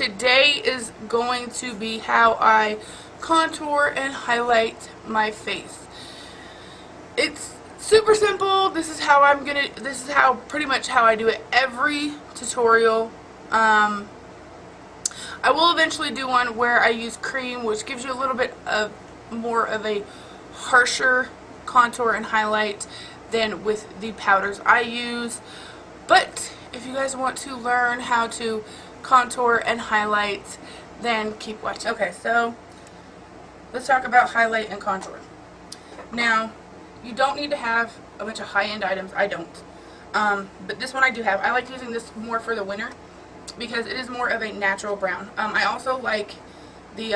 today is going to be how I contour and highlight my face. It's super simple. This is pretty much how I do it every tutorial. I will eventually do one where I use cream, which gives you a little bit of more of a harsher contour and highlight than with the powders I use. But if you guys want to learn how to contour and highlight, then keep watching. Okay, so let's talk about highlight and contour. Now, you don't need to have a bunch of high-end items. I don't. But this one I do have. I like using this more for the winter because it is more of a natural brown. I also like the,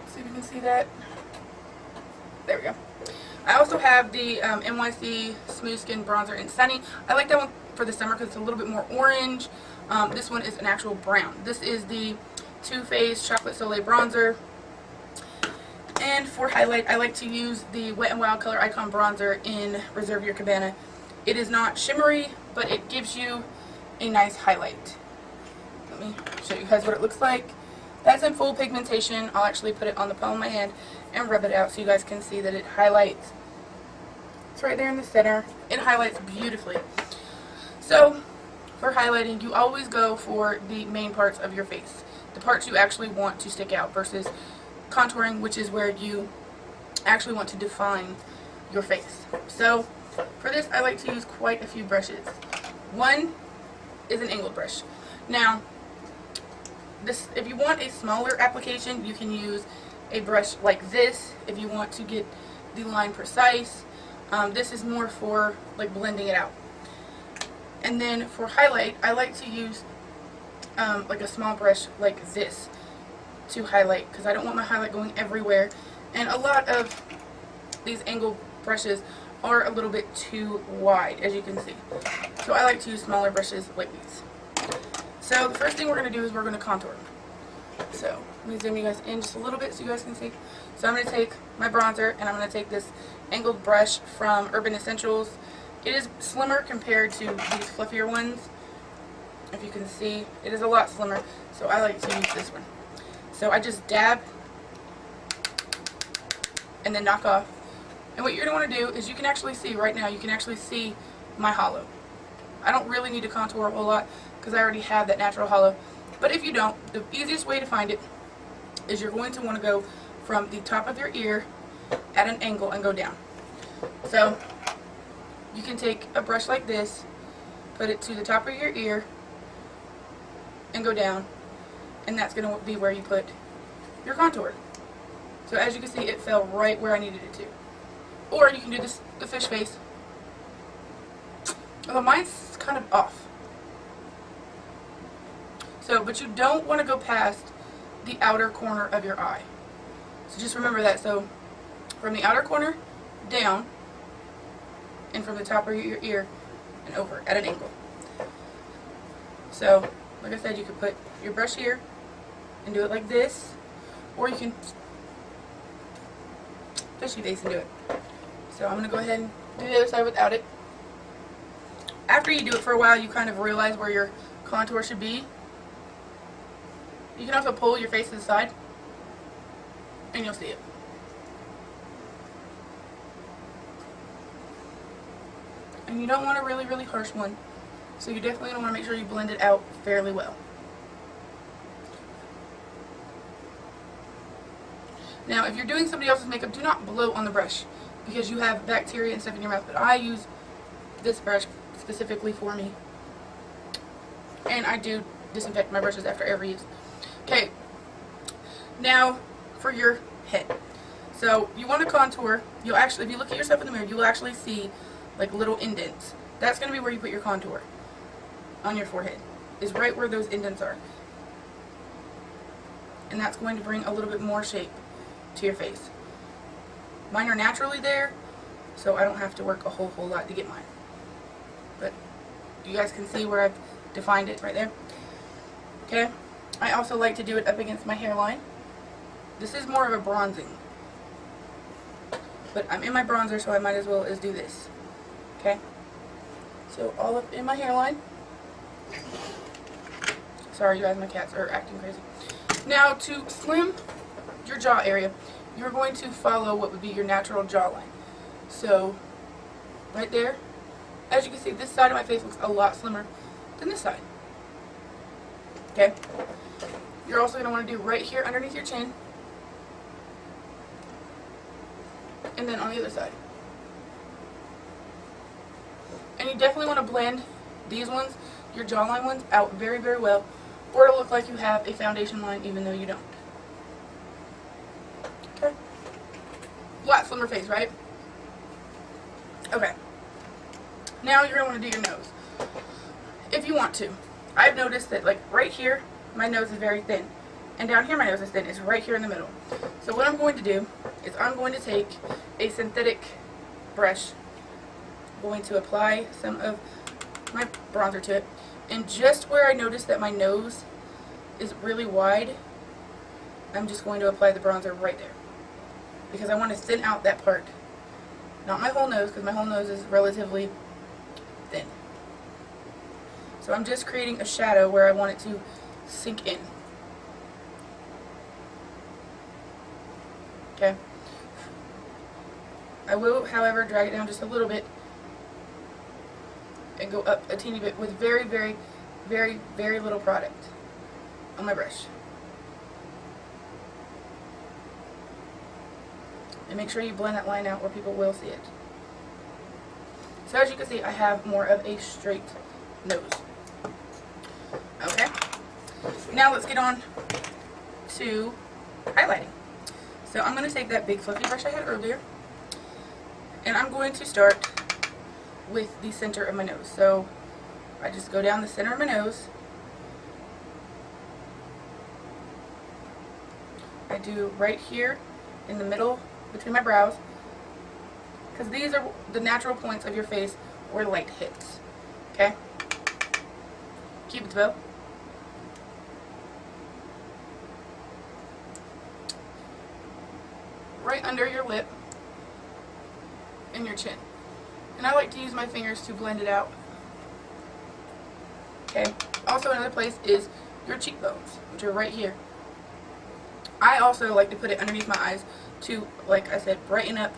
see if you can see that. There we go. I also have the NYC Smooth Skin Bronzer in Sunny. I like that one for the summer because it's a little bit more orange. This one is an actual brown. This is the Too Faced Chocolate Soleil Bronzer. And for highlight, I like to use the Wet n Wild Color Icon Bronzer in Reserve Your Cabana. It is not shimmery, but it gives you a nice highlight. Let me show you guys what it looks like. That's in full pigmentation. I'll actually put it on the palm of my hand and rub it out so you guys can see that it highlights. It's right there in the center. It highlights beautifully. So, for highlighting, you always go for the main parts of your face. The parts you actually want to stick out versus contouring, which is where you actually want to define your face. So, for this, I like to use quite a few brushes. One is an angled brush. Now, this, if you want a smaller application, you can use a brush like this if you want to get the line precise. This is more for like blending it out. And then for highlight, I like to use like a small brush like this to highlight because I don't want my highlight going everywhere. And a lot of these angled brushes are a little bit too wide, as you can see. So I like to use smaller brushes like these. So the first thing we're going to do is we're going to contour. So let me zoom you guys in just a little bit so you guys can see. So I'm going to take my bronzer and I'm going to take this angled brush from Urban Essentials. It is slimmer compared to these fluffier ones. If you can see, it is a lot slimmer. So I like to use this one. So I just dab and then knock off. And what you're going to want to do is you can actually see right now, you can actually see my hollow. I don't really need to contour a whole lot because I already have that natural hollow. But if you don't, the easiest way to find it is you're going to want to go from the top of your ear at an angle and go down. So you can take a brush like this, put it to the top of your ear, and go down. And that's going to be where you put your contour. So as you can see, it fell right where I needed it to. Or you can do this, the fish face. Although mine's kind of off. So, but you don't want to go past the outer corner of your eye. So just remember that. So from the outer corner down, and from the top of your ear and over at an angle. So, like I said, you could put your brush here and do it like this, or you can fishy face and do it. So I'm going to go ahead and do the other side without it. After you do it for a while, you kind of realize where your contour should be. You can also pull your face to the side, and you'll see it. And you don't want a really, really harsh one. So you definitely want to make sure you blend it out fairly well. Now, if you're doing somebody else's makeup, do not blow on the brush because you have bacteria and stuff in your mouth. But I use this brush specifically for me. And I do disinfect my brushes after every use. Okay, now for your head. So you want to contour. You'll actually, if you look at yourself in the mirror, you'll actually see like little indents. That's going to be where you put your contour on your forehead. Is right where those indents are. And that's going to bring a little bit more shape to your face. Mine are naturally there, so I don't have to work a whole lot to get mine. But you guys can see where I've defined it right there. Okay. I also like to do it up against my hairline. This is more of a bronzing. But I'm in my bronzer, so I might as well do this. Okay? So all up in my hairline. Sorry, you guys, my cats are acting crazy. Now, to slim your jaw area, you're going to follow what would be your natural jawline. So, right there, as you can see, this side of my face looks a lot slimmer than this side. Okay? You're also going to want to do right here underneath your chin, and then on the other side. And you definitely want to blend these ones, your jawline ones, out very, very well, or it'll look like you have a foundation line even though you don't. Okay? Lot slimmer face, right? Okay. Now you're going to want to do your nose. If you want to. I've noticed that, like, right here, my nose is very thin. And down here my nose is thin. It's right here in the middle. So what I'm going to do is I'm going to take a synthetic brush. I'm going to apply some of my bronzer to it. And just where I notice that my nose is really wide, I'm just going to apply the bronzer right there. Because I want to thin out that part. Not my whole nose, because my whole nose is relatively thin. So I'm just creating a shadow where I want it to sink in. Okay. I will, however, drag it down just a little bit and go up a teeny bit with very, very, very, very little product on my brush. And make sure you blend that line out where people will see it. So as you can see, I have more of a straight nose. Okay. Now let's get on to highlighting. So I'm going to take that big fluffy brush I had earlier, and I'm going to start with the center of my nose. So I just go down the center of my nose. I do right here in the middle between my brows, because these are the natural points of your face where light hits. Okay? Cupid's bow. Right under your lip and your chin. And I like to use my fingers to blend it out. Okay? Also, another place is your cheekbones, which are right here. I also like to put it underneath my eyes to, like I said, brighten up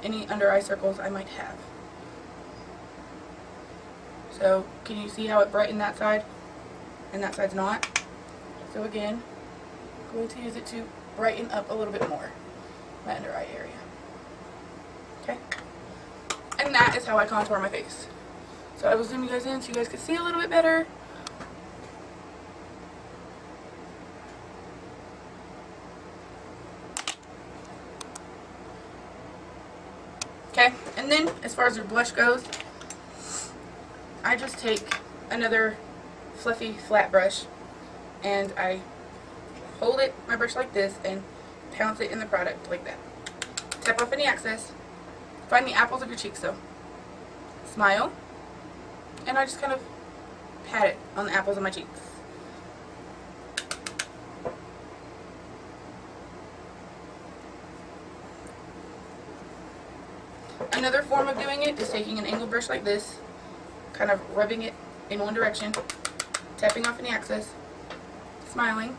any under eye circles I might have. So, can you see how it brightened that side? And that side's not. So again, I'm going to use it to brighten up a little bit more my under eye area. Okay? And that is how I contour my face. So I will zoom you guys in so you guys can see a little bit better. Okay, and then as far as your blush goes, I just take another fluffy flat brush and I hold it, my brush like this, and pounce it in the product like that. Tap off any excess. Find the apples of your cheeks though. Smile. And I just kind of pat it on the apples of my cheeks. Another form of doing it is taking an angled brush like this, kind of rubbing it in one direction, tapping off any excess, smiling,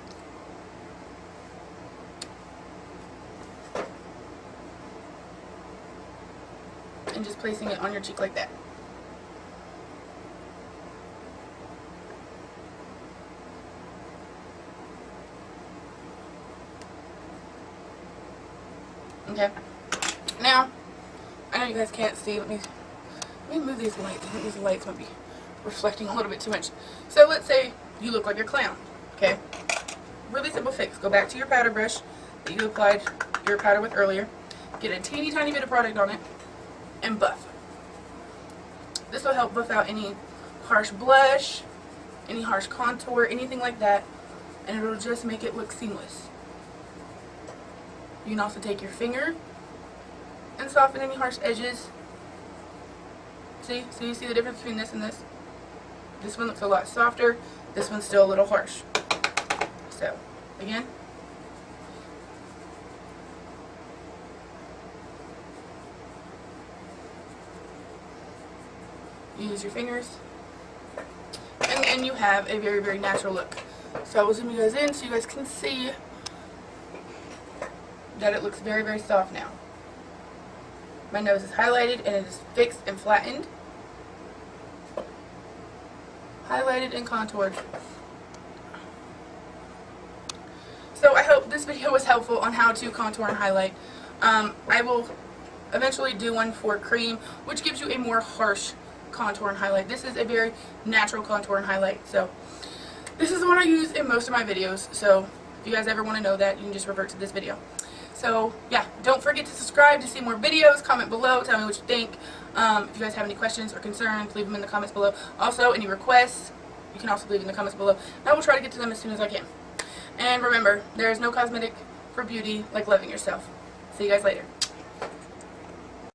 and just placing it on your cheek like that. Okay. Now, I know you guys can't see. Let me move these lights. I think these lights might be reflecting a little bit too much. So let's say you look like a clown. Okay. Really simple fix. Go back to your powder brush that you applied your powder with earlier. Get a teeny tiny bit of product on it and buff. This will help buff out any harsh blush, any harsh contour, anything like that, and it'll just make it look seamless. You can also take your finger and soften any harsh edges. See? So you see the difference between this and this? This one looks a lot softer. This one's still a little harsh. So, again. Use your fingers. And and you have a very, very natural look. So I will zoom you guys in so you guys can see that it looks very, very soft now. My nose is highlighted and it is fixed and flattened. Highlighted and contoured. So I hope this video was helpful on how to contour and highlight. I will eventually do one for cream, which gives you a more harsh contour and highlight. This is a very natural contour and highlight. So this is the one I use in most of my videos. So if you guys ever want to know that, you can just revert to this video. So yeah, don't forget to subscribe to see more videos. Comment below, tell me what you think. If you guys have any questions or concerns, leave them in the comments below. Also, any requests, you can also leave in the comments below. And I will try to get to them as soon as I can. And remember, there is no cosmetic for beauty like loving yourself. See you guys later.